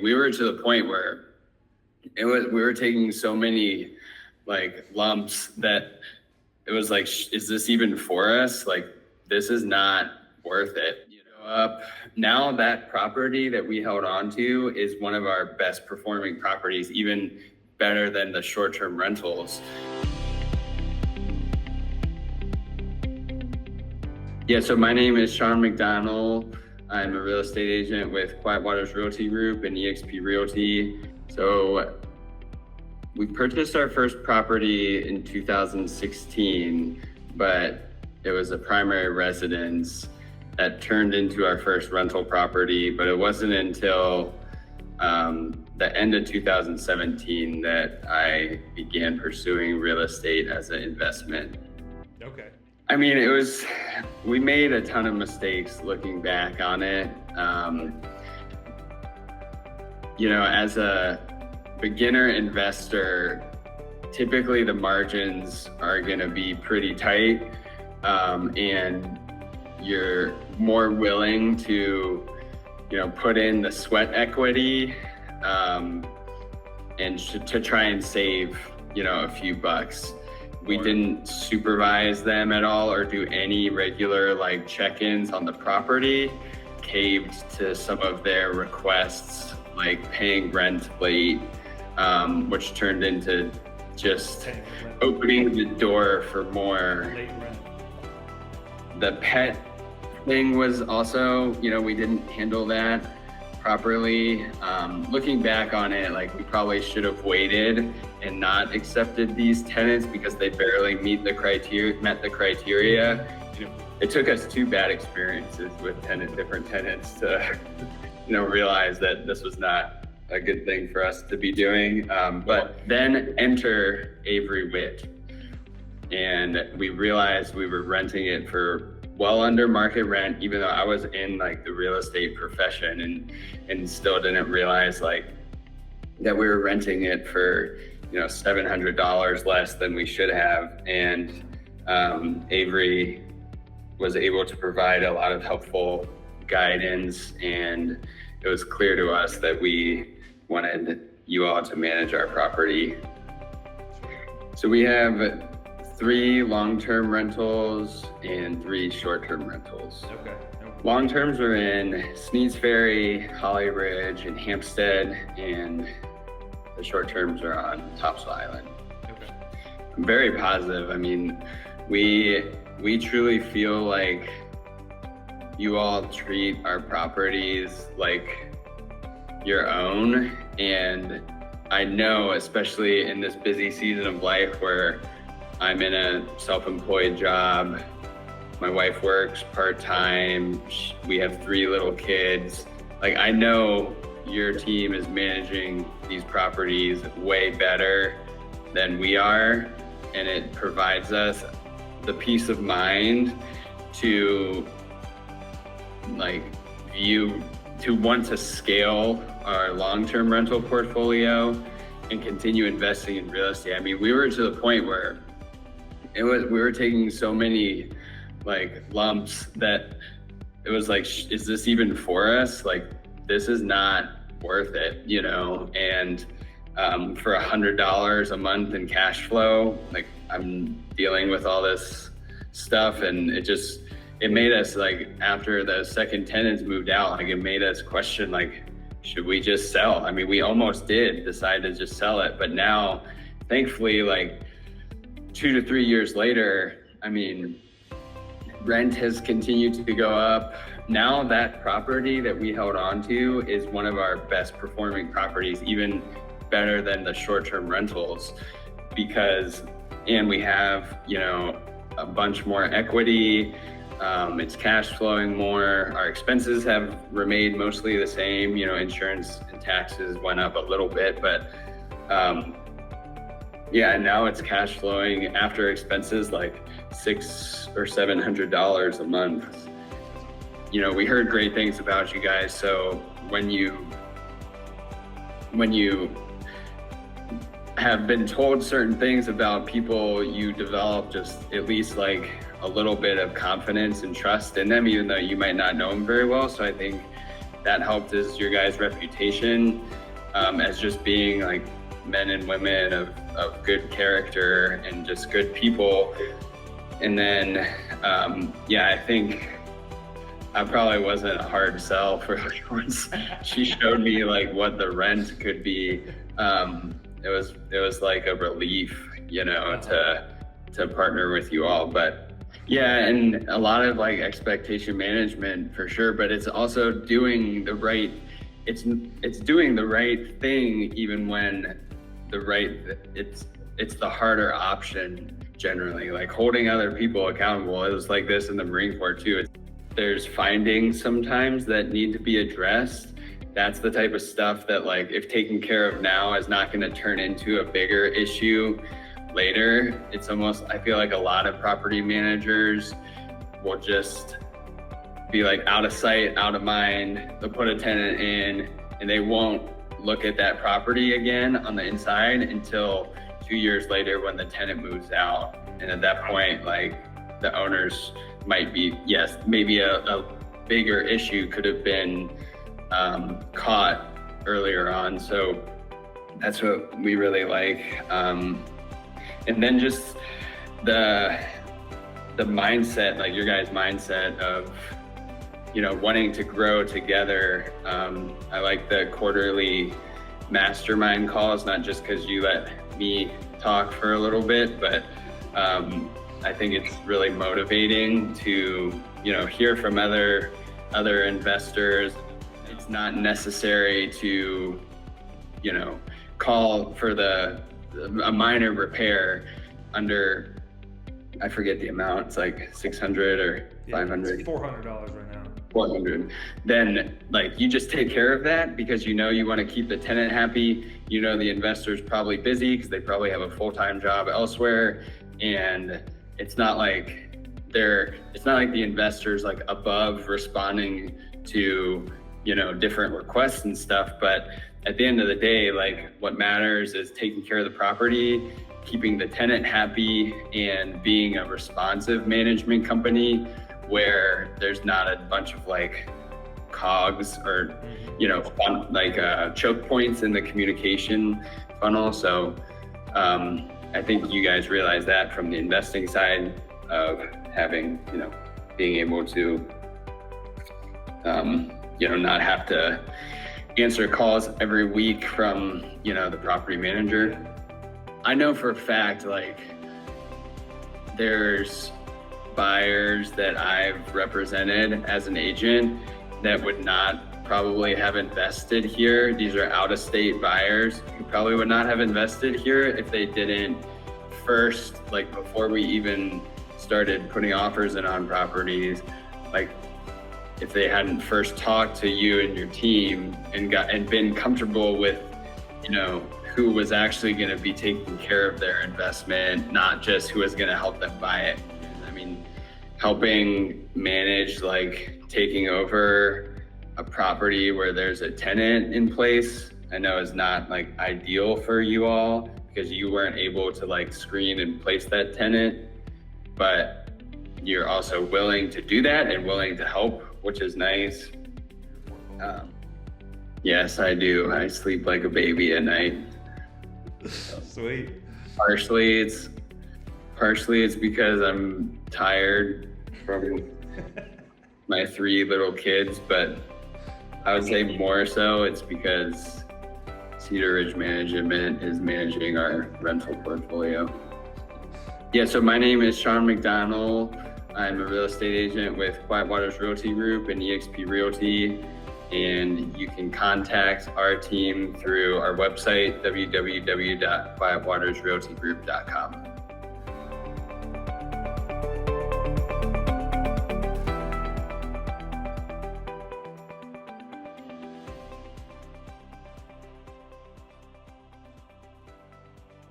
We were to the point where we were taking so many lumps that it was like, is this even for us? Like, this is not worth it. Now that property that we held on to is one of our best performing properties, even better than the short-term rentals. Yeah, so my name is Sean McDonald. I'm a real estate agent with Quiet Waters Realty Group and eXp Realty. So we purchased our first property in 2016, but it was a primary residence that turned into our first rental property. But it wasn't until the end of 2017 that I began pursuing real estate as an investment. Okay. I mean, we made a ton of mistakes looking back on it. As a beginner investor, typically the margins are going to be pretty tight, and you're more willing to, put in the sweat equity, and to try and save, a few bucks. We didn't supervise them at all or do any regular check-ins on the property, caved to some of their requests, like paying rent late, which turned into just opening the door for more. Late rent. The pet thing was also, we didn't handle that properly. Looking back on it, we probably should have waited and not accepted these tenants because they barely met the criteria. It took us 2 bad experiences with different tenants to, realize that this was not a good thing for us to be doing. But then enter Avery Witt, and we realized we were renting it for well under market rent, even though I was in the real estate profession and still didn't realize that we were renting it for $700 less than we should have. And Avery was able to provide a lot of helpful guidance, and it was clear to us that we wanted you all to manage our property. So we have 3 long-term rentals and 3 short-term rentals. Okay. Long-terms are in Sneads Ferry, Holly Ridge, and Hampstead, and the short-terms are on Topsail Island. Okay. I'm very positive. I mean, we truly feel like you all treat our properties like your own. And I know, especially in this busy season of life where I'm in a self-employed job, my wife works part-time, we have 3 little kids. I know your team is managing these properties way better than we are, and it provides us the peace of mind to want to scale our long-term rental portfolio and continue investing in real estate. I mean, we were to the point where we were taking so many lumps that it was like, is this even for us? This is not worth it, and for $100 a month in cash flow, I'm dealing with all this stuff, and it made us after the second tenants moved out, it made us question should we just sell? I mean, we almost did decide to just sell it, but now thankfully 2 to 3 years later, I mean, rent has continued to go up. Now that property that we held on to is one of our best performing properties, even better than the short-term rentals, and we have, a bunch more equity. It's cash flowing more. Our expenses have remained mostly the same. Insurance and taxes went up a little bit, but now it's cash flowing after expenses $600 or $700 a month. We heard great things about you guys. So when you have been told certain things about people, you develop just at least a little bit of confidence and trust in them, even though you might not know them very well. So I think that helped is your guys' reputation as just being like men and women of good character and just good people. And then, yeah, I think I probably wasn't a hard sell for her once she showed me like what the rent could be. It was like a relief, you know, to partner with you all. But yeah, and a lot of like expectation management for sure, but it's also doing the right, it's doing the right thing even when it's the harder option generally, like holding other people accountable. It was like this in the Marine Corps too. There's findings sometimes that need to be addressed. That's the type of stuff that like if taken care of now is not going to turn into a bigger issue later. It's almost, I feel like a lot of property managers will just be like out of sight, out of mind. They'll put a tenant in and they won't look at that property again on the inside until 2 years later when the tenant moves out. And at that point, like the owners might be, yes, maybe a bigger issue could have been caught earlier on. So that's what we really like. And then just the mindset, like your guys' mindset of, you know, wanting to grow together. I like the quarterly mastermind calls, not just because you let me talk for a little bit, but I think it's really motivating to, you know, hear from other investors. It's not necessary to, you know, call for a minor repair under, I forget the amount, it's like 600 or 500. It's $400 right now. 400. Then like you just take care of that because you know you want to keep the tenant happy. You know the investor's probably busy because they probably have a full-time job elsewhere, and it's not like the investor's like above responding to, you know, different requests and stuff. But at the end of the day, like what matters is taking care of the property, keeping the tenant happy, and being a responsive management company where there's not a bunch of like cogs or, you know, choke points in the communication funnel. So I think you guys realize that from the investing side of having, you know, being able to, you know, not have to answer calls every week from, you know, the property manager. I know for a fact, like there's buyers that I've represented as an agent that would not probably have invested here. These are out-of-state buyers who probably would not have invested here if they didn't first, like before we even started putting offers in on properties, like if they hadn't first talked to you and your team and been comfortable with, you know, who was actually going to be taking care of their investment, not just who was going to help them buy it. I mean, helping manage, like taking over a property where there's a tenant in place, I know is not like ideal for you all because you weren't able to like screen and place that tenant, but you're also willing to do that and willing to help, which is nice. Yes, I do. I sleep like a baby at night. Sweet. Partially it's because I'm tired from my 3 little kids, but I would say more so it's because Cedar Ridge Management is managing our rental portfolio. Yeah, so my name is Sean McDonald. I'm a real estate agent with Quiet Waters Realty Group and eXp Realty. And you can contact our team through our website, www.quietwatersrealtygroup.com.